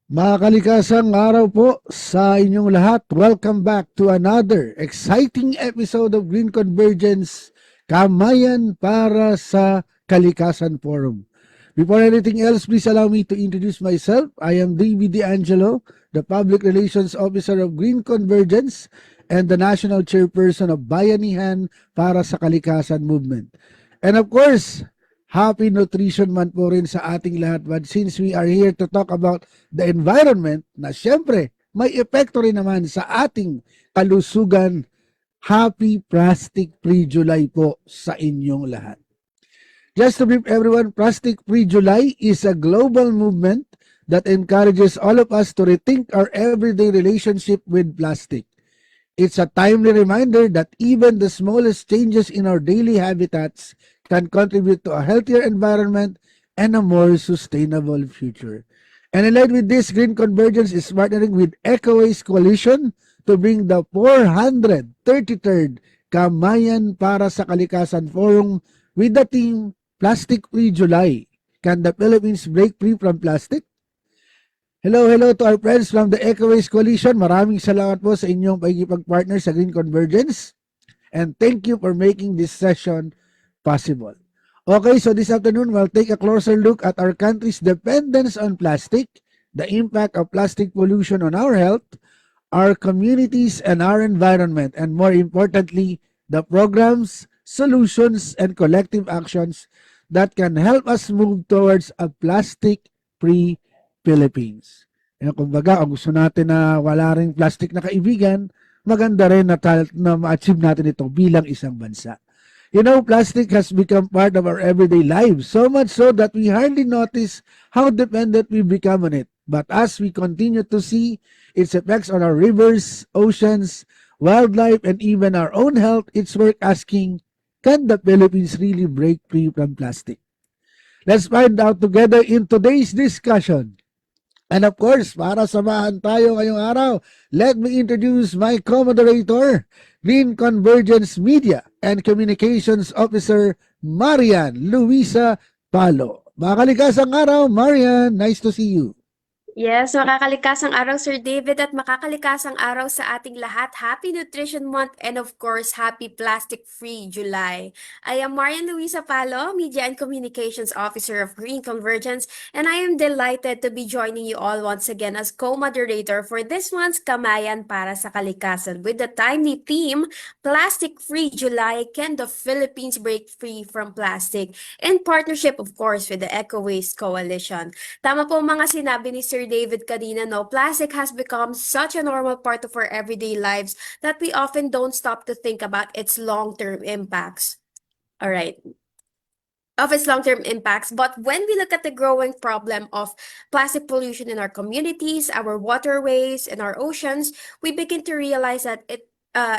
Mga kalikasang araw po sa inyong lahat. Welcome back to another exciting episode of Green Convergence, Kamayan para sa Kalikasan Forum. Before anything else, please allow me to introduce myself. I am David D'Angelo, the Public Relations Officer of Green Convergence and the National Chairperson of Bayanihan para sa Kalikasan Movement. And of course, Happy Nutrition Month po rin sa ating lahat. But since we are here to talk about the environment, na syempre may epekto rin naman sa ating kalusugan, Happy Plastic Free July po sa inyong lahat. Just to brief everyone, Plastic Free July is a global movement that encourages all of us to rethink our everyday relationship with plastic. It's a timely reminder that even the smallest changes in our daily habitats can contribute to a healthier environment and a more sustainable future. And in line with this, Green Convergence is partnering with EcoWaste Coalition to bring the 433rd Kamayan para sa Kalikasan Forum with the theme Plastic Free July. Can the Philippines break free from plastic? Hello to our friends from the EcoWaste Coalition. Maraming salamat po sa inyong pagkikipag-partner sa Green Convergence. And thank you for making this session possible. Okay, so this afternoon, we'll take a closer look at our country's dependence on plastic, the impact of plastic pollution on our health, our communities, and our environment, and more importantly, the programs, solutions, and collective actions that can help us move towards a plastic-free Philippines. Kumbaga, kung gusto natin na wala ring plastic na kaibigan, maganda rin na ma-achieve natin ito bilang isang bansa. You know, plastic has become part of our everyday lives, so much so that we hardly notice how dependent we become on it. But as we continue to see its effects on our rivers, oceans, wildlife, and even our own health, it's worth asking, can the Philippines really break free from plastic? Let's find out together in today's discussion. And of course, para samahan tayo ngayong araw, let me introduce my co-moderator, Green Convergence Media and Communications Officer, Marian Luisa Palo. Makakalikasang araw, Marian. Nice to see you. Yes, makakalikasang araw Sir David at makakalikasang araw sa ating lahat. Happy Nutrition Month and of course, Happy Plastic Free July. I am Marian Luisa Palo, Media and Communications Officer of Green Convergence, and I am delighted to be joining you all once again as co-moderator for this month's Kamayan para sa Kalikasan with the timely theme, Plastic Free July, Can the Philippines Break Free from Plastic? In partnership, of course, with the EcoWaste Coalition. Tama po mga sinabi ni Sir David kanina, no? Plastic has become such a normal part of our everyday lives that we often don't stop to think about its long-term impacts. All right. Of its long-term impacts, but when we look at the growing problem of plastic pollution in our communities, our waterways, and our oceans, we begin to realize that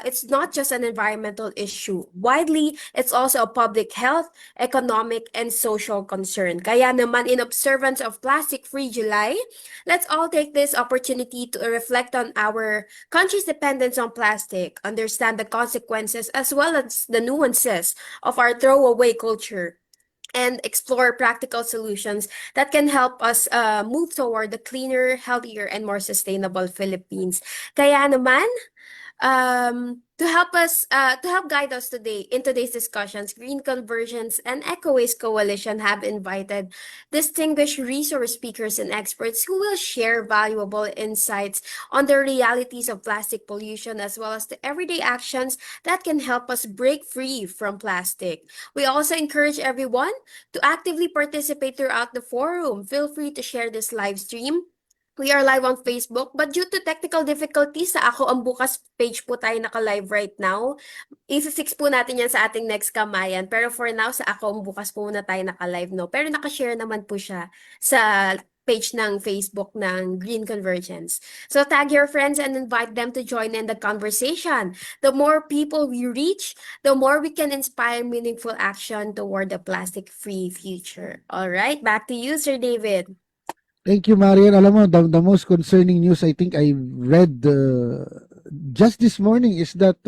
it's not just an environmental issue. Widely, it's also a public health, economic, and social concern. Kaya naman, in observance of Plastic-Free July, let's all take this opportunity to reflect on our country's dependence on plastic, understand the consequences as well as the nuances of our throwaway culture, and explore practical solutions that can help us move toward a cleaner, healthier, and more sustainable Philippines. Kaya naman, to help guide us today in today's discussions, Green Convergence and EcoWaste Coalition have invited distinguished resource speakers and experts who will share valuable insights on the realities of plastic pollution as well as the everyday actions that can help us break free from plastic. We also encourage everyone to actively participate throughout the forum. Feel free to share this live stream. We are live on Facebook, but due to technical difficulties, sa Ako Ang Bukas page po tayo naka-live right now. I-fix po natin yan sa ating next Kamayan. Pero for now, sa Ako Ang Bukas po muna tayo naka-live, no? Pero naka-share naman po siya sa page ng Facebook ng Green Convergence. So tag your friends and invite them to join in the conversation. The more people we reach, the more we can inspire meaningful action toward a plastic-free future. All right, back to you, Sir David. Thank you, Marian. Alam mo, the most concerning news I think I read just this morning is that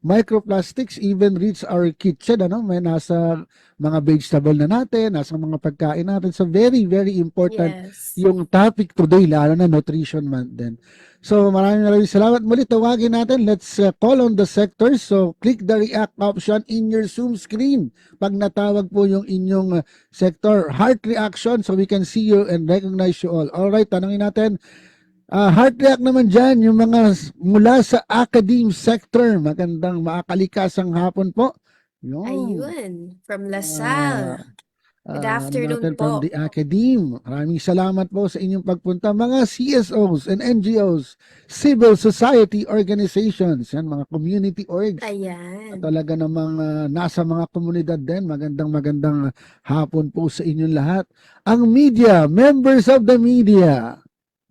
microplastics even reach our kitchen, ano? May nasa mga vegetable na natin, nasa mga pagkain natin. So very, very important Yes. yung topic today, lalo na Nutrition Month din. So maraming salamat muli. Tawagin natin. Let's call on the sectors. So click the react option in your Zoom screen. Pag natawag po yung inyong sector, heart reaction, so we can see you and recognize you all. Alright, tanongin natin. Heart react naman dyan, yung mga mula sa academe sector. Magandang makakalikasang hapon po. Yung, Ayun, from Lasal. Good natin afternoon from po. the academe. Maraming salamat po sa inyong pagpunta. Mga CSOs and NGOs, civil society organizations, yan, mga community orgs. Ayan. Talaga namang nasa mga komunidad din. Magandang hapon po sa inyong lahat. Ang media, members of the media,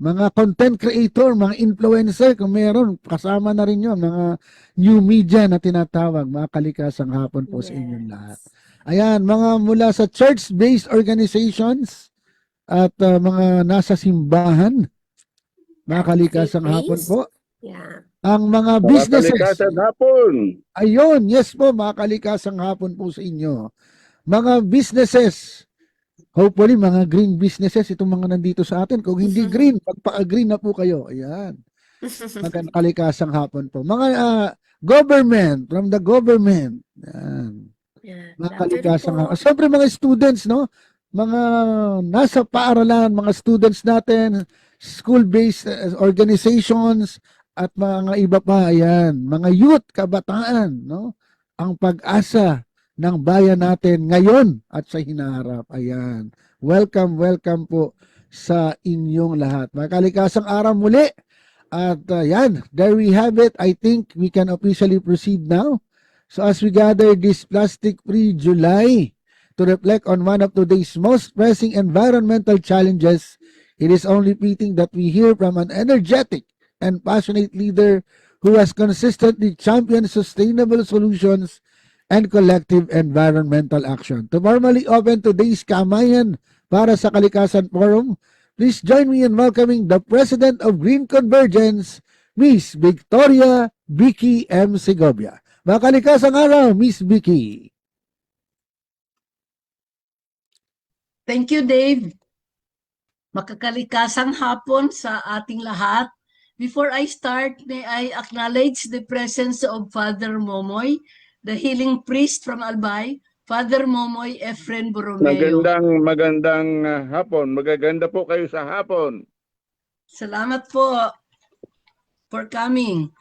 mga content creator, mga influencer, kung meron, kasama na rin yun, mga new media na tinatawag, mga kalikasang hapon po sa inyong lahat. Yes. Ayan, mga mula sa church-based organizations at mga nasa simbahan, mga kalikasang hapon Faith-based. po. Yeah. Ang mga businesses. Kalikasan hapon. Ayun, yes po, mga kalikasang hapon po sa inyo. Mga businesses, hopefully mga green businesses, itong mga nandito sa atin. Kung hindi green, magpaka-green na po kayo. Ayan. Magandang kalikasang hapon po. Mga government, from the government. Ayan. Yeah. Mga Good kaligtasang afternoon po. siyempre mga students, no? Mga nasa paaralan, mga students natin, school-based organizations, at mga iba pa, ayan. Mga youth, kabataan, no? Ang pag-asa ng bayan natin ngayon at sa hinaharap. Ayan. Welcome, welcome po sa inyong lahat. Mga kalikasang araw muli. At yan, there we have it. I think we can officially proceed now. So as we gather this plastic-free July to reflect on one of today's most pressing environmental challenges, it is only fitting that we hear from an energetic and passionate leader who has consistently championed sustainable solutions and collective environmental action. To formally open today's Kamayan para sa Kalikasan Forum, please join me in welcoming the President of Green Convergence, Miss Victoria Vicky M. Segovia. Makalikasang araw, Miss Vicky. Thank you, Dave. Makakalikasang hapon sa ating lahat. Before I start, may I acknowledge the presence of Father Momoy, the healing priest from Albay, Father Momoy Efren Borromeo. Magandang hapon. Magaganda po kayo sa hapon. Salamat po for coming.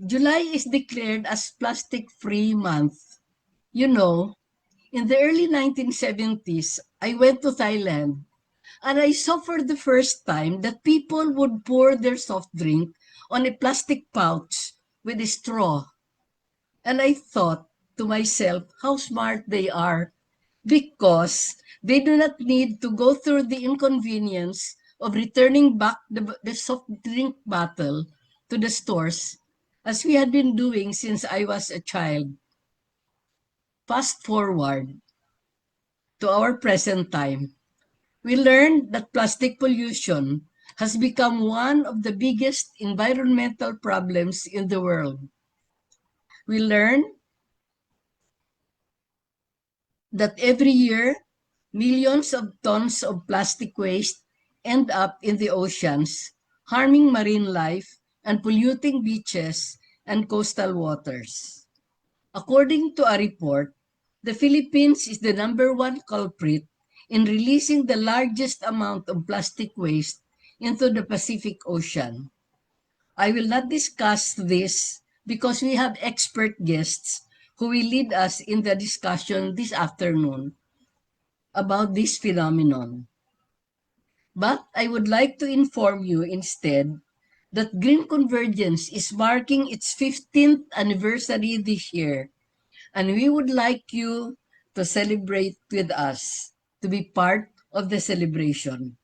July is declared as Plastic-Free Month. You know, in the early 1970s, I went to Thailand and I saw for the first time that people would pour their soft drink on a plastic pouch with a straw. And I thought to myself how smart they are because they do not need to go through the inconvenience of returning back the soft drink bottle to the stores as we had been doing since I was a child. Fast forward to our present time. We learned that plastic pollution has become one of the biggest environmental problems in the world. We learned that every year, millions of tons of plastic waste end up in the oceans, harming marine life and polluting beaches and coastal waters. According to a report, the Philippines is the #1 culprit in releasing the largest amount of plastic waste into the Pacific Ocean. I will not discuss this because we have expert guests who will lead us in the discussion this afternoon about this phenomenon. But I would like to inform you instead that Green Convergence is marking its 15th anniversary this year, and we would like you to celebrate with us, to be part of the celebration.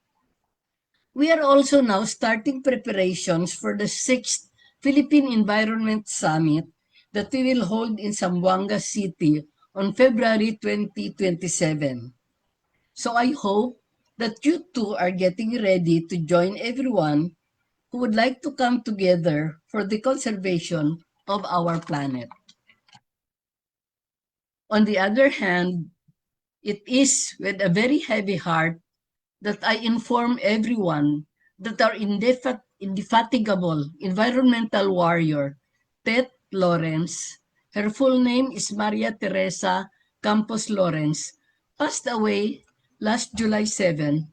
We are also now starting preparations for the 6th Philippine Environment Summit that we will hold in Zamboanga City on February 2027. So I hope that you too are getting ready to join everyone who would like to come together for the conservation of our planet. On the other hand, it is with a very heavy heart that I inform everyone that our indefatigable environmental warrior, Tet Lawrence, her full name is Maria Teresa Campos Lawrence, passed away last July 7.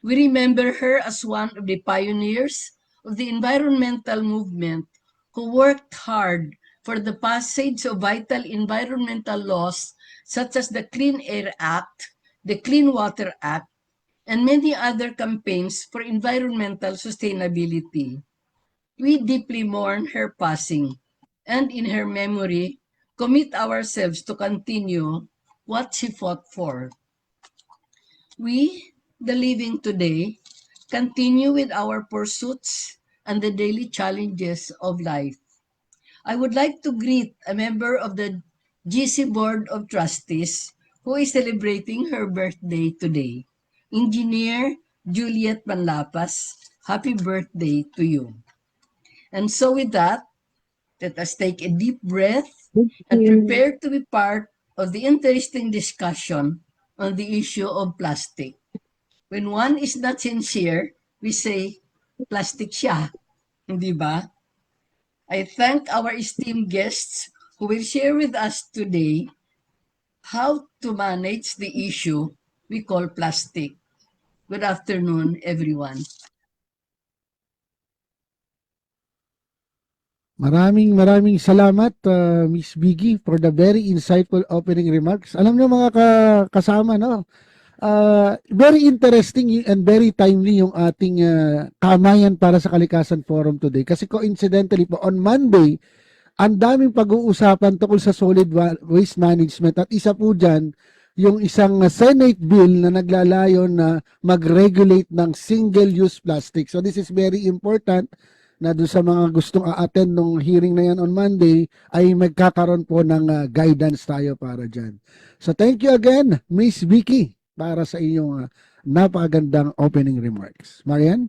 We remember her as one of the pioneers of the environmental movement who worked hard for the passage of vital environmental laws such as the Clean Air Act, the Clean Water Act, and many other campaigns for environmental sustainability. We deeply mourn her passing, and in her memory, commit ourselves to continue what she fought for. We, the living today, continue with our pursuits and the daily challenges of life. I would like to greet a member of the GC Board of Trustees who is celebrating her birthday today. Engineer Juliet Manlapas, happy birthday to you. And so with that, let us take a deep breath and prepare to be part of the interesting discussion on the issue of plastic. When one is not sincere, we say, plastic siya. Hindi ba? I thank our esteemed guests who will share with us today how to manage the issue we call plastic. Good afternoon, everyone. Maraming salamat, Miss Biggie, for the very insightful opening remarks. Alam niyo mga kasama, no? Very interesting and very timely yung ating Kamayan para sa Kalikasan Forum today. Kasi coincidentally po, on Monday, ang daming pag-uusapan tungkol sa solid waste management at isa po dyan, yung isang Senate bill na naglalayon na mag-regulate ng single-use plastic. So this is very important na doon sa mga gustong a-attend nung hearing na yan on Monday ay magkakaroon po ng guidance tayo para dyan. So thank you again, Miss Vicky, para sa inyong napakagandang opening remarks. Marian?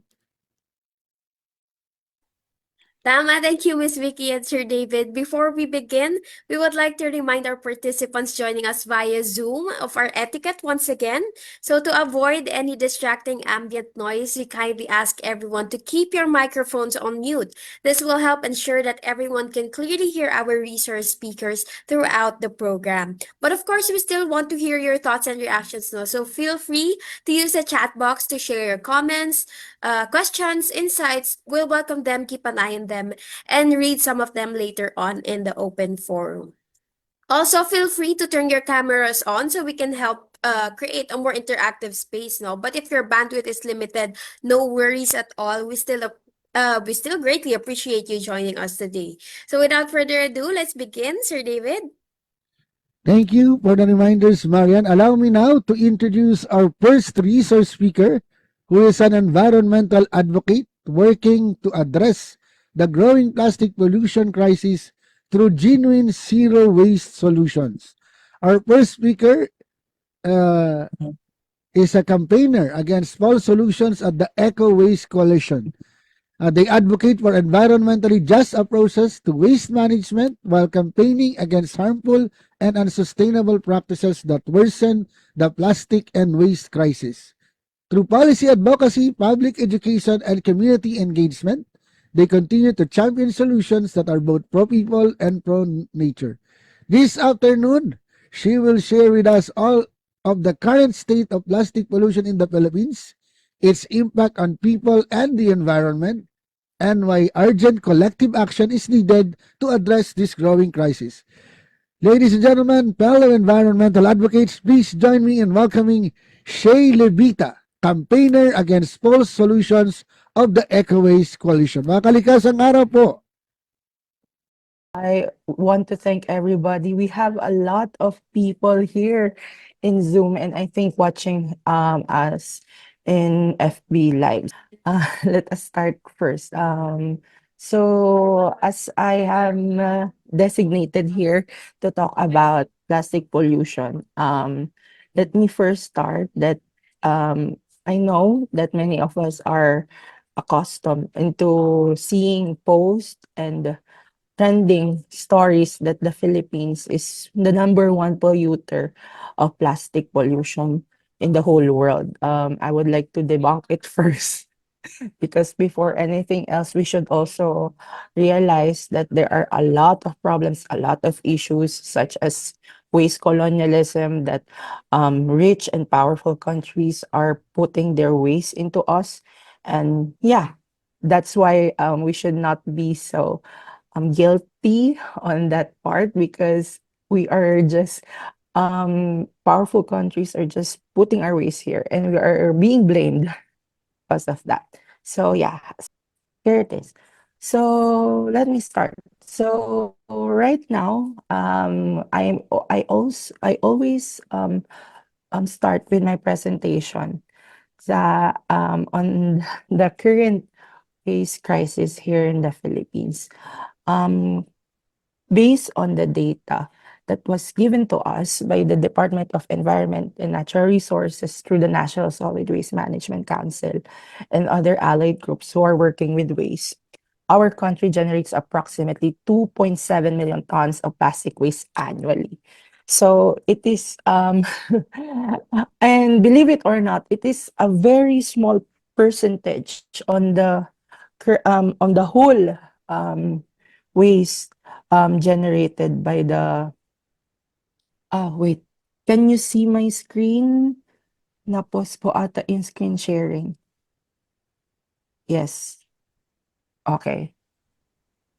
Tama, thank you, Miss Vicky and Sir David. Before we begin, we would like to remind our participants joining us via Zoom of our etiquette once again. So to avoid any distracting ambient noise, we kindly ask everyone to keep your microphones on mute. This will help ensure that everyone can clearly hear our resource speakers throughout the program. But of course, we still want to hear your thoughts and reactions, no? So feel free to use the chat box to share your comments, questions, insights. We'll welcome them, keep an eye on them, and read some of them later on in the open forum. Also, feel free to turn your cameras on so we can help create a more interactive space, no? But if your bandwidth is limited, no worries at all. We still greatly appreciate you joining us today. So without further ado, let's begin, Sir David. Thank you for the reminders, Marian. Allow me now to introduce our first resource speaker, who is an environmental advocate working to address the growing plastic pollution crisis through genuine zero waste solutions. Our first speaker is a campaigner against false solutions at the Eco Waste Coalition. They advocate for environmentally just approaches to waste management while campaigning against harmful and unsustainable practices that worsen the plastic and waste crisis. Through policy advocacy, public education, and community engagement, they continue to champion solutions that are both pro-people and pro-nature. This afternoon, she will share with us all of the current state of plastic pollution in the Philippines, its impact on people and the environment, and why urgent collective action is needed to address this growing crisis. Ladies and gentlemen, fellow environmental advocates, please join me in welcoming Shay Levita, campaigner against false solutions of the Eco Waste Coalition. Mga kalikasang araw po. I want to thank everybody. We have a lot of people here in Zoom and I think watching us in FB Live. Let us start first. So as I am designated here to talk about plastic pollution, let me first start that I know that many of us are accustomed into seeing posts and trending stories that the Philippines is the number one polluter of plastic pollution in the whole world. I would like to debunk it first because before anything else, we should also realize that there are a lot of problems, a lot of issues, such as waste colonialism, that rich and powerful countries are putting their waste into us. And yeah, that's why we should not be so guilty on that part, because we are just powerful countries are just putting our waste here and we are being blamed because of that. So yeah, here it is. So let me start. So right now, I always start with my presentation on the current waste crisis here in the Philippines. Um, Based on the data that was given to us by the Department of Environment and Natural Resources through the National Solid Waste Management Council and other allied groups who are working with waste, our country generates approximately 2.7 million tons of plastic waste annually. So it is, and believe it or not, it is a very small percentage on the whole waste generated by the wait, can you see my screen? Napos po ata in screen sharing. Yes. Okay.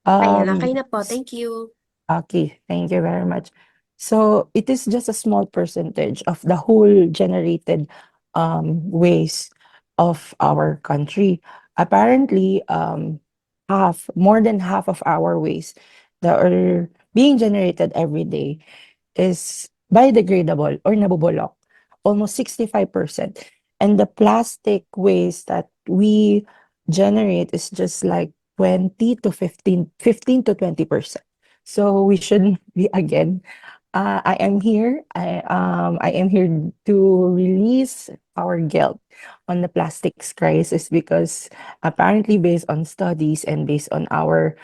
Ayan, okay Um, na po. Thank you. okay, thank you very much. So it is just a small percentage of the whole generated waste of our country. Apparently, more than half of our waste that are being generated every day is biodegradable or nabubulok, almost 65%. And the plastic waste that we generate is just like 20 to 15 to 20%. So we shouldn't be again. I am here. I am here to release our guilt on the plastics crisis, because apparently, based on studies and based on our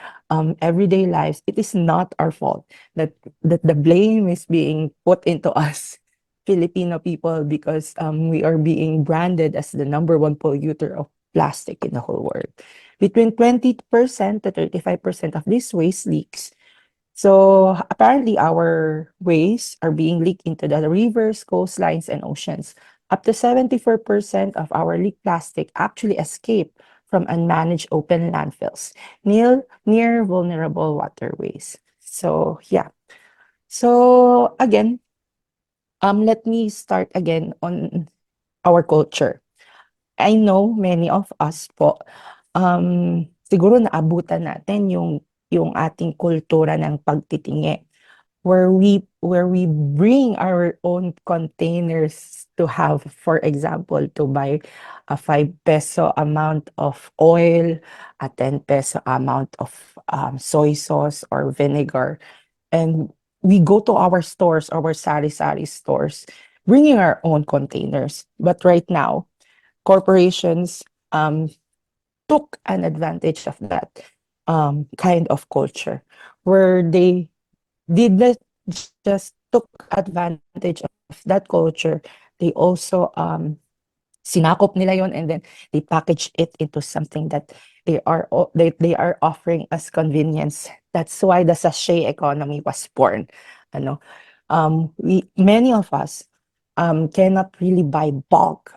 everyday lives, it is not our fault that the blame is being put into us Filipino people, because we are being branded as the number one polluter of plastic in the whole world. Between 20% to 35% of this waste leaks. So apparently our waste are being leaked into the rivers, coastlines, and oceans. Up to 74% of our leaked plastic actually escape from unmanaged open landfills near vulnerable waterways. So yeah. So again, let me start again on our culture. I know many of us po, siguro naabutan natin yung ating kultura ng pagtitingi, where we bring our own containers to have, for example, to buy a 5 peso amount of oil, a 10 peso amount of soy sauce or vinegar. And we go to our stores, our sari-sari stores, bringing our own containers. But right now, corporations took an advantage of that kind of culture, where they did not just took advantage of that culture, they also sinakop nila yon, and then they package it into something that they are offering as convenience. That's why the sachet economy was born. Ano, many of us cannot really buy bulk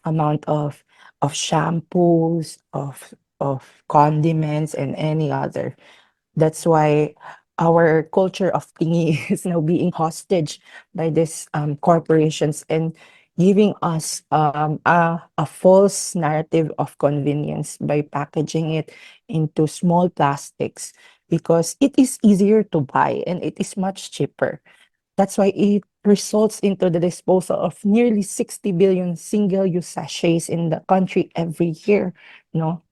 amount of shampoos, of condiments, and any other. That's why our culture of tingi is now being hostage by these corporations and giving us a false narrative of convenience by packaging it into small plastics, because it is easier to buy and it is much cheaper. That's why it results into the disposal of nearly 60 billion single-use sachets in the country every year, no?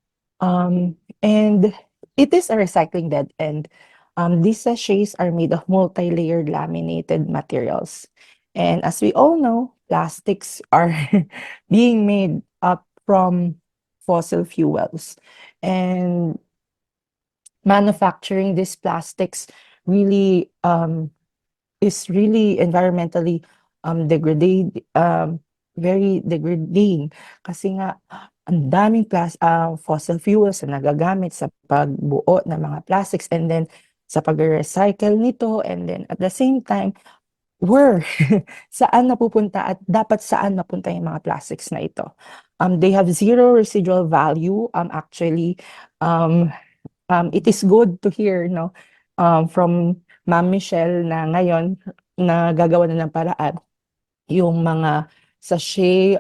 And it is a recycling dead end. These sachets are made of multi-layered laminated materials. And as we all know, plastics are being made up from fossil fuels. And manufacturing these plastics really is really environmentally very degrading kasi nga ang daming fossil fuels na nagagamit sa pagbuo ng mga plastics, and then sa pag-recycle nito, and then at the same time where saan napupunta at dapat saan napunta yung mga plastics na ito. They have zero residual value. Actually, it is good to hear, no, from Ma'am Michelle na ngayon na gagawa na ng paraan yung mga sachet,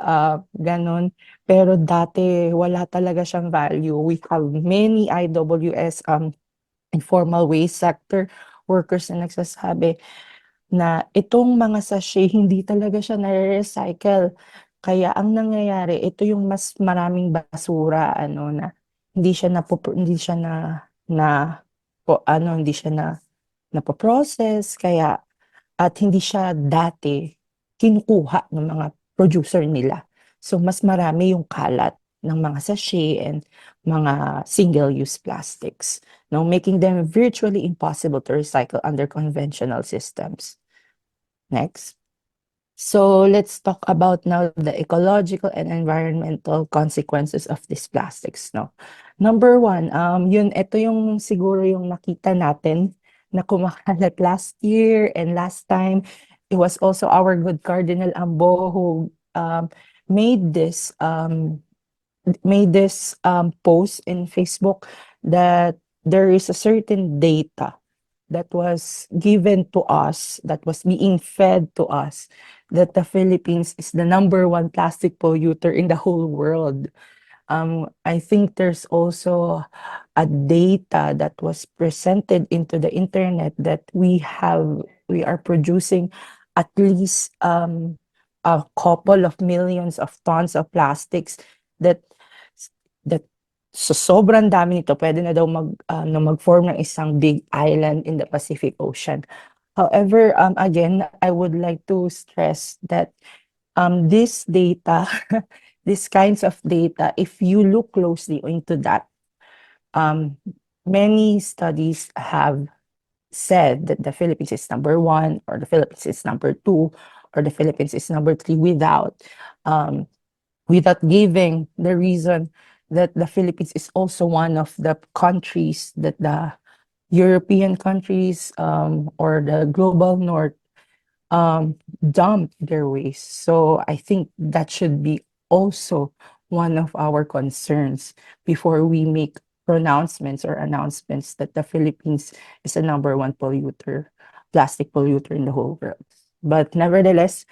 ganun. Pero dati wala talaga siyang value. We have many IWS, informal waste sector workers na nagsasabi na itong mga sachet hindi talaga siya nare-recycle. Kaya ang nangyayari, ito yung mas maraming basura, ano, na hindi siya hindi siya napoprocess, kaya at hindi siya dati kinukuha ng mga producer nila. So mas marami yung kalat ng mga sachet and mga single-use plastics, no, making them virtually impossible to recycle under conventional systems. Next. So let's talk about now the ecological and environmental consequences of these plastics, no. Number one, ito yung siguro yung nakita natin na kumakalat last year and last time. It was also our good Cardinal Ambo who made this post in Facebook that there is a certain data that was given to us, that was being fed to us, that the Philippines is the #1 plastic polluter in the whole world. I think there's also a data that was presented into the internet that we are producing at least a couple of millions of tons of plastics that so sobrang dami nito, pwede na daw mag-form ng isang big island in the Pacific Ocean. However, again, I would like to stress that this data, these kinds of data, if you look closely into that, many studies have said that the Philippines is #1, or the Philippines is #2, or the Philippines is #3 without giving the reason that the Philippines is also one of the countries that the European countries or the global north dump their waste. So I think that should be also one of our concerns before we make pronouncements or announcements that the Philippines is the #1 polluter, plastic polluter in the whole world. But nevertheless,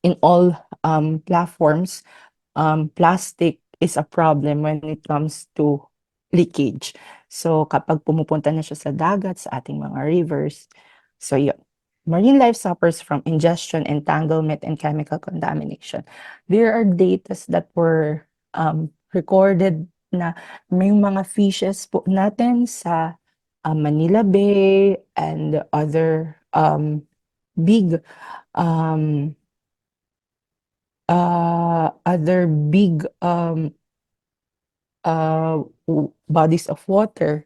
in all platforms, plastic is a problem when it comes to leakage. So kapag pumupunta na siya sa dagat, sa ating mga rivers, so yun. Marine life suffers from ingestion, entanglement, and chemical contamination. There are data that were recorded na may mga fishes po natin sa Manila Bay and other big bodies of water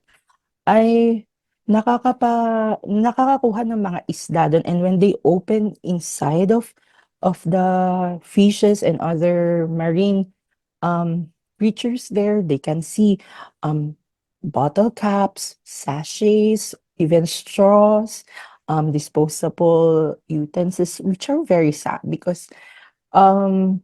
ay nakakakuha ng mga isda doon, and when they open inside of the fishes and other marine creatures there, they can see bottle caps, sachets, even straws, disposable utensils, which are very sad because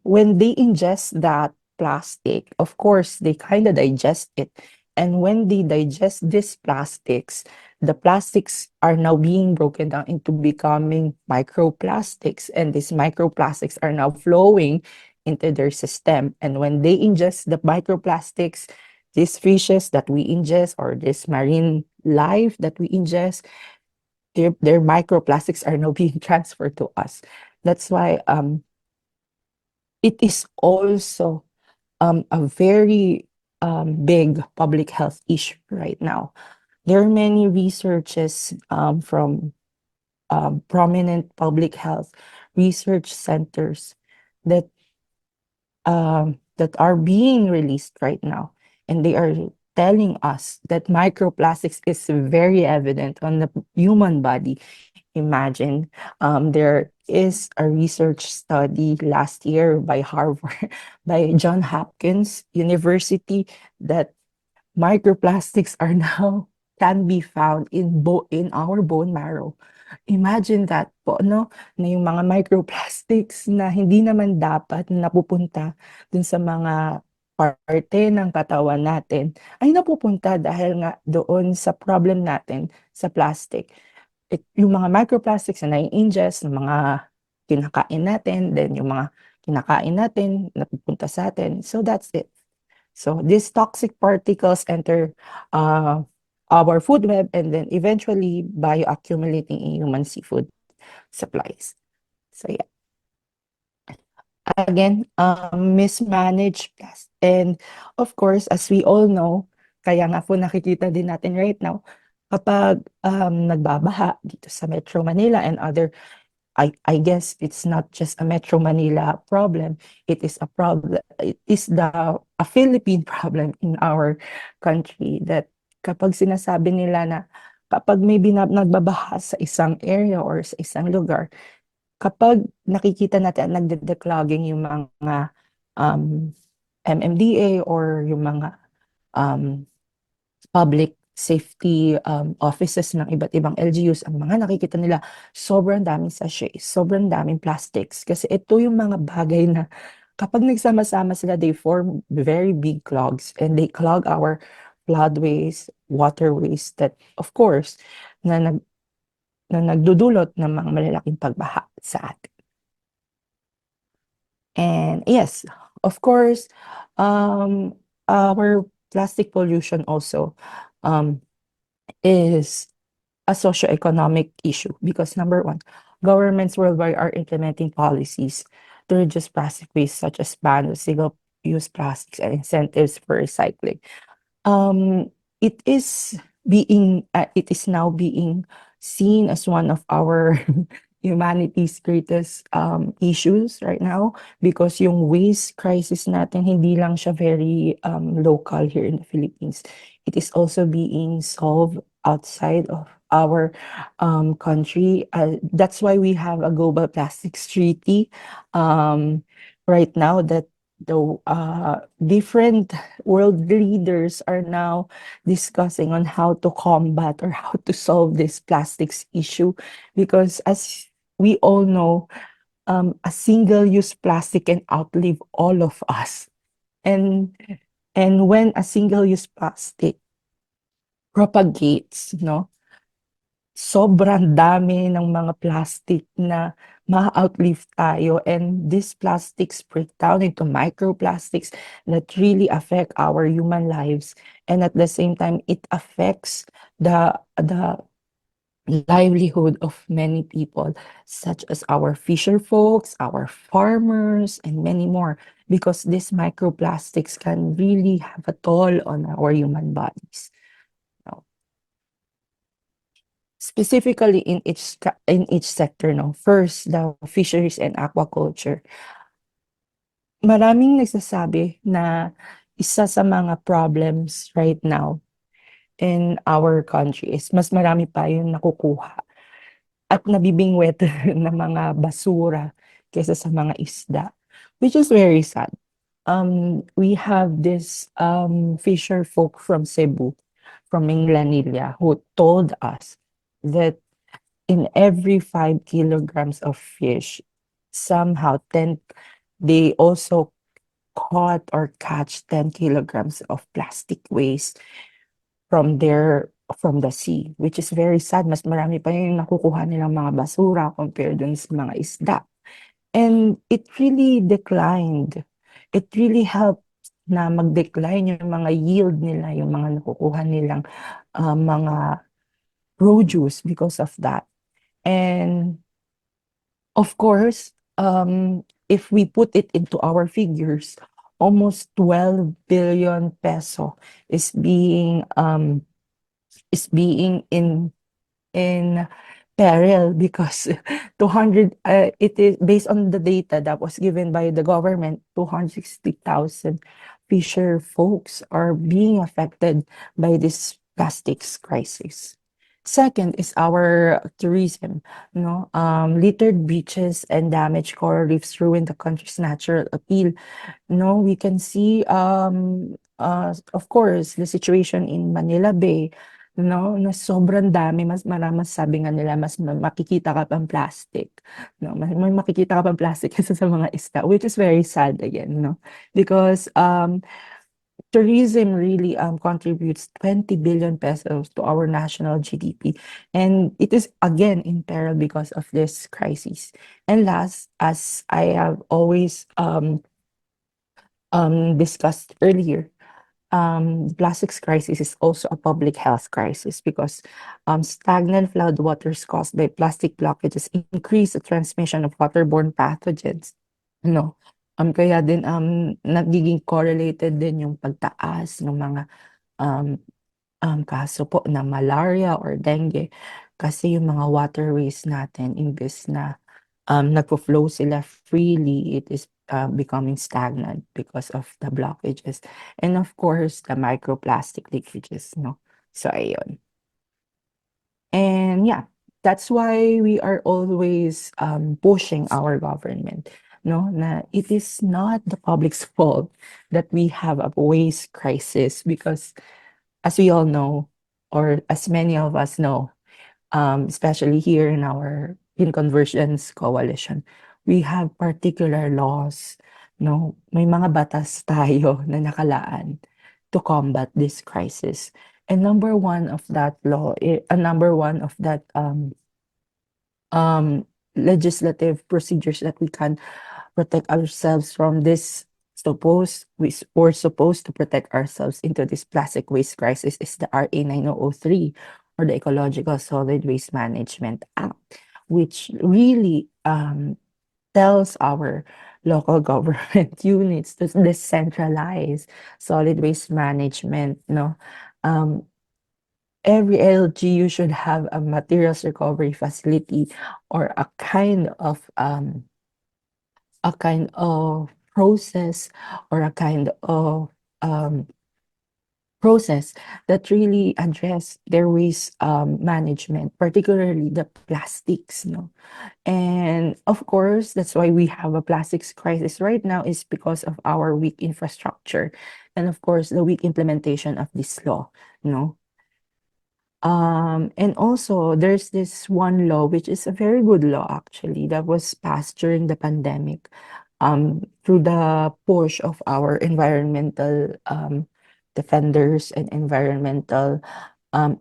when they ingest that plastic, of course, they kind of digest it. And when they digest these plastics, the plastics are now being broken down into becoming microplastics. And these microplastics are now flowing into their system. And when they ingest the microplastics, these fishes that we ingest or this marine life that we ingest, their microplastics are now being transferred to us. That's why it is also a very big public health issue right now. There are many researches from prominent public health research centers that that are being released right now, and they are telling us that microplastics is very evident on the human body. Imagine, there is a research study last year by Harvard, by John Hopkins University, that microplastics are now can be found in our bone marrow. Imagine that po, no? Na yung mga microplastics na hindi naman dapat napupunta dun sa mga parte ng katawan natin ay napupunta dahil nga doon sa problem natin sa plastic. Yung mga microplastics na nai-ingest ng mga kinakain natin, then yung mga kinakain natin napupunta sa atin. So that's it. So these toxic particles enter our food web and then eventually bioaccumulating in human seafood supplies. So yeah. Again, mismanaged plastic. And of course, as we all know, kaya nga po nakikita din natin right now, kapag nagbabaha dito sa Metro Manila and other, I guess it's not just a Metro Manila problem. It is a problem. It is a Philippine problem in our country, that kapag sinasabi nila na kapag may nagbabaha sa isang area or sa isang lugar, kapag nakikita natin nagde-declogging yung mga MMDA or yung mga public safety offices ng iba't ibang LGUs, ang mga nakikita nila, sobrang daming sachets, sobrang daming plastics. Kasi ito yung mga bagay na kapag nagsama-sama sila, they form very big clogs and they clog our floodways, waterways that, of course, na nagdudulot ng mga malalaking pagbaha sa atin. And yes, of course, our plastic pollution also is a socioeconomic issue because number one, governments worldwide are implementing policies to reduce plastic waste such as ban of single-use plastics and incentives for recycling. It is now being seen as one of our humanity's greatest issues right now, because yung waste crisis natin hindi lang siya very local here in the Philippines. It is also being solved outside of our country. That's why we have a global plastics treaty right now, that the different world leaders are now discussing on how to combat or how to solve this plastics issue, because as we all know, a single-use plastic can outlive all of us. And when a single-use plastic propagates, no, sobrang dami ng mga plastic na ma-outlive tayo, and these plastics break down into microplastics that really affect our human lives, and at the same time it affects the livelihood of many people, such as our fisher folks, our farmers, and many more, because these microplastics can really have a toll on our human bodies. Specifically in each sector, no. First, the fisheries and aquaculture. Maraming nagsasabi na isa sa mga problems right now in our country is mas marami pa yung nakukuha at nabibingwit na mga basura kaysa sa mga isda, which is very sad. We have this fisher folk from Cebu, from Minglanilla, who told us that in every 5 kilograms of fish, somehow they also caught or catch 10 kilograms of plastic waste from the sea, which is very sad. Mas marami pa yung nakukuha nilang mga basura compared dun sa mga isda. And it really declined. It really helped na mag-decline yung mga yield nila, yung mga nakukuha nilang mga produce because of that. And of course, if we put it into our figures, almost 12 billion peso is being in peril because 200 it is based on the data that was given by the government. 260,000 fisher folks are being affected by this plastics crisis. Second is our tourism. Littered beaches and damaged coral reefs ruin the country's natural appeal. We can see, of course, the situation in Manila Bay, na sobrang dami, mas sabi nga nila, makikita ka pang plastic, may makikita ka pang plastic kaysa sa mga isda, which is very sad again, because, tourism really contributes 20 billion pesos to our national GDP, and it is again in peril because of this crisis. And last, as I have always discussed earlier, the plastics crisis is also a public health crisis because stagnant floodwaters caused by plastic blockages increase the transmission of waterborne pathogens. Kaya din nagiging correlated din yung pagtaas ng mga um, kaso po na malaria or dengue kasi yung mga waterways natin imbes na nagfo-flow sila freely, it is becoming stagnant because of the blockages. And of course, the microplastic leakages, no? So, ayun. And yeah, that's why we are always pushing our government, no? Na it is not the public's fault that we have a waste crisis because as we all know, or as many of us know, especially here in our In Conversions Coalition, we have particular laws, no? May mga batas tayo na nakalaan to combat this crisis. And number one of that legislative procedures that we can protect ourselves from this we're supposed to protect ourselves into this plastic waste crisis is the RA 9003 or the Ecological Solid Waste Management Act, which really tells our local government units to decentralize solid waste management. Every LGU should have a materials recovery facility or a kind of process or a kind of process that really address their waste management, particularly the plastics, And of course, that's why we have a plastics crisis right now is because of our weak infrastructure and of course the weak implementation of this law, And also there's this one law, which is a very good law actually, that was passed during the pandemic, through the push of our environmental defenders and environmental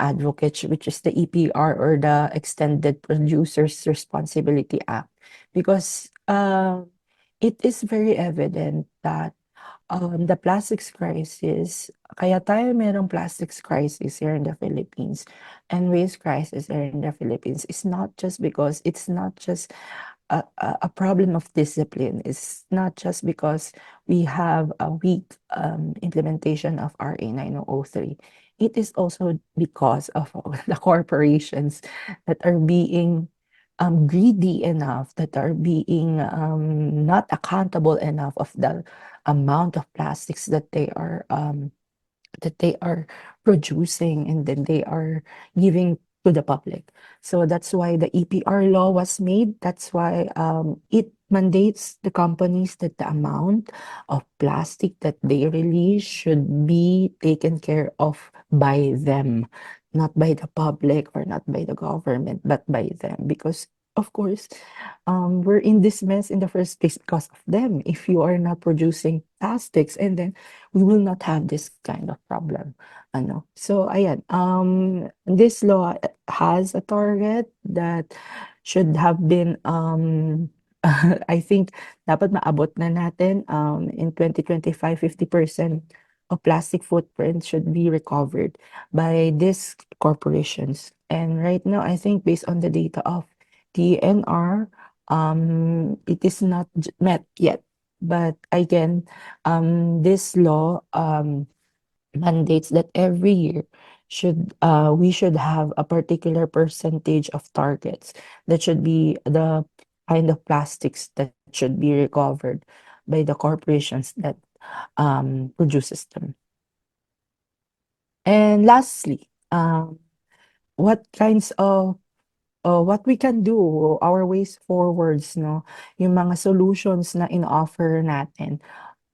advocates, which is the EPR or the Extended Producers Responsibility Act, because it is very evident that the plastics crisis, kaya tayo merong plastics crisis here in the Philippines and waste crisis here in the Philippines is not just because it's not just a problem of discipline. It's not just because we have a weak implementation of RA 9003. It is also because of the corporations that are being greedy enough, that are being not accountable enough of the amount of plastics that they are producing and then they are giving to the public. So that's why the EPR law was made. That's why it mandates the companies that the amount of plastic that they release should be taken care of by them, not by the public or not by the government, but by them. Because of course, we're in this mess in the first place because of them. If you are not producing plastics, and then we will not have this kind of problem. So ayan, this law has a target that should have been I think dapat maabot na natin in 2025, 50% of plastic footprint should be recovered by these corporations. And right now, I think based on the data of DNR, it is not met yet. But again, this law mandates that every year we should have a particular percentage of targets that should be the kind of plastics that should be recovered by the corporations that produces them. And lastly, what kinds of what we can do, our ways forwards, no? Yung mga solutions na in-offer natin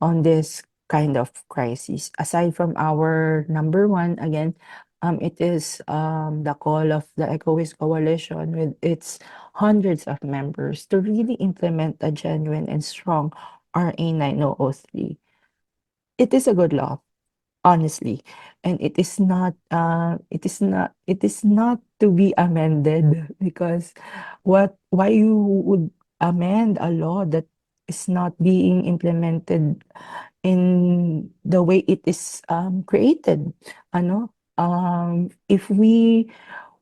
on this kind of crisis. Aside from our number one, again, it is the call of the EcoWaste Coalition with its hundreds of members to really implement a genuine and strong RA 9003. It is a good law, honestly, and it is not to be amended because why you would amend a law that is not being implemented in the way it is created, ano? If we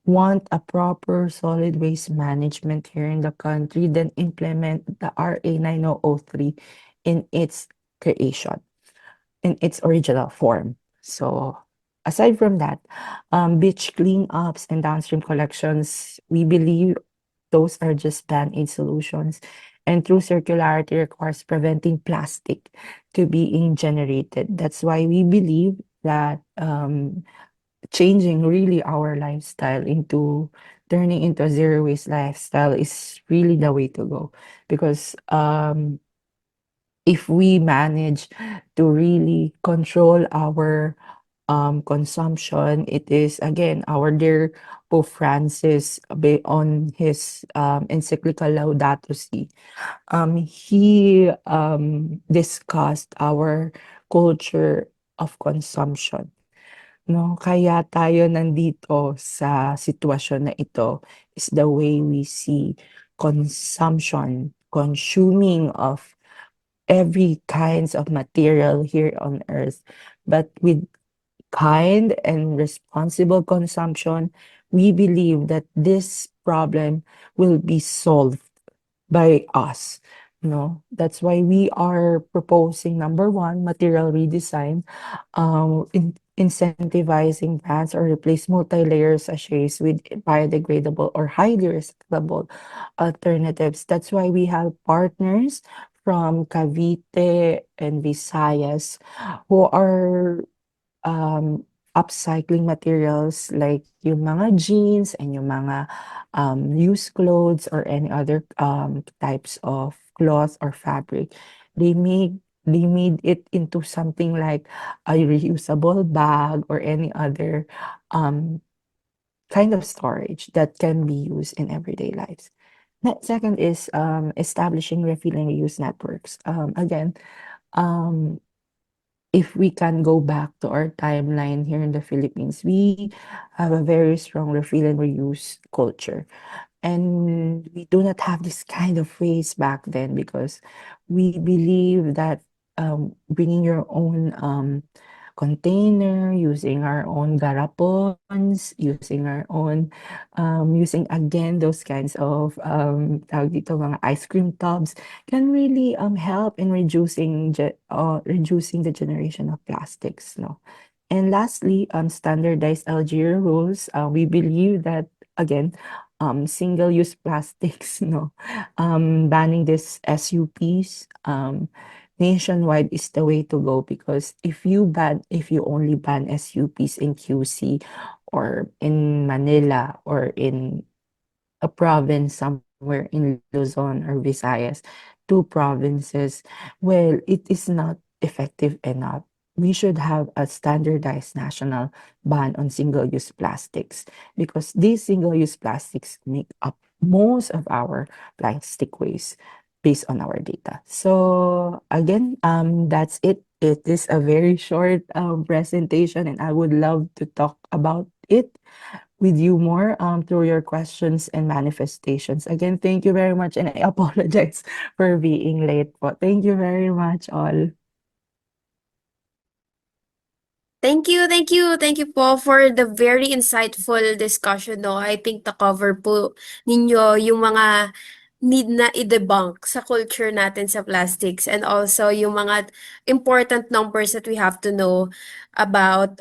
want a proper solid waste management here in the country, then implement the RA 9003 in its creation, in its original form. So aside from that, beach cleanups and downstream collections, we believe those are just band-aid solutions. And true circularity requires preventing plastic to being generated. That's why we believe that changing really our lifestyle into turning into a zero waste lifestyle is really the way to go. Because if we manage to really control our consumption, it is again our dear Pope Francis on his encyclical Laudato Si. He discussed our culture of consumption. No, kaya tayo nandito sa sitwasyon na ito is the way we see consumption, consuming of every kinds of material here on earth. But with kind and responsible consumption, we believe that this problem will be solved by us. No, that's why we are proposing number one, material redesign, incentivizing brands or replace multi-layer sachets with biodegradable or highly recyclable alternatives. That's why we have partners from Cavite and Visayas who are upcycling materials like yung mga jeans and yung mga used clothes or any other types of cloth or fabric. They made it into something like a reusable bag or any other kind of storage that can be used in everyday lives. Second is establishing refill and reuse networks. Again, if we can go back to our timeline here in the Philippines, we have a very strong refill and reuse culture. And we do not have this kind of phrase back then because we believe that bringing your own container, using our own garapons, using again those kinds of tawag dito, mga ice cream tubs can really help in reducing the generation of plastics, no? And lastly, standardized LGR rules. We believe that again, single-use plastics, no, banning this SUPs, nationwide is the way to go because if you only ban SUPs in QC or in Manila or in a province somewhere in Luzon or Visayas, two provinces, well, it is not effective enough. We should have a standardized national ban on single-use plastics because these single-use plastics make up most of our plastic waste based on our data. So again, that's it. It is a very short presentation and I would love to talk about it with you more through your questions and manifestations. Again, thank you very much and I apologize for being late po. Thank you very much all. Thank you po for the very insightful discussion, no? I think na-cover po ninyo yung mga need na i-debunk sa culture natin sa plastics, and also yung mga important numbers that we have to know about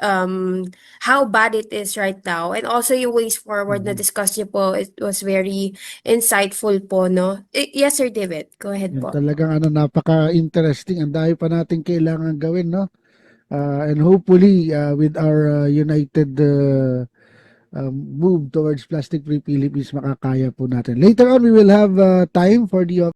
how bad it is right now, and also yung ways forward na discuss niyo po. It was very insightful po, no? Yes, Sir David, go ahead Yan, po. talagang napaka-interesting. Ang dami pa natin kailangan gawin, no? And hopefully, with our united move towards plastic-free Philippines, makakaya po natin. Later on, we will have time for the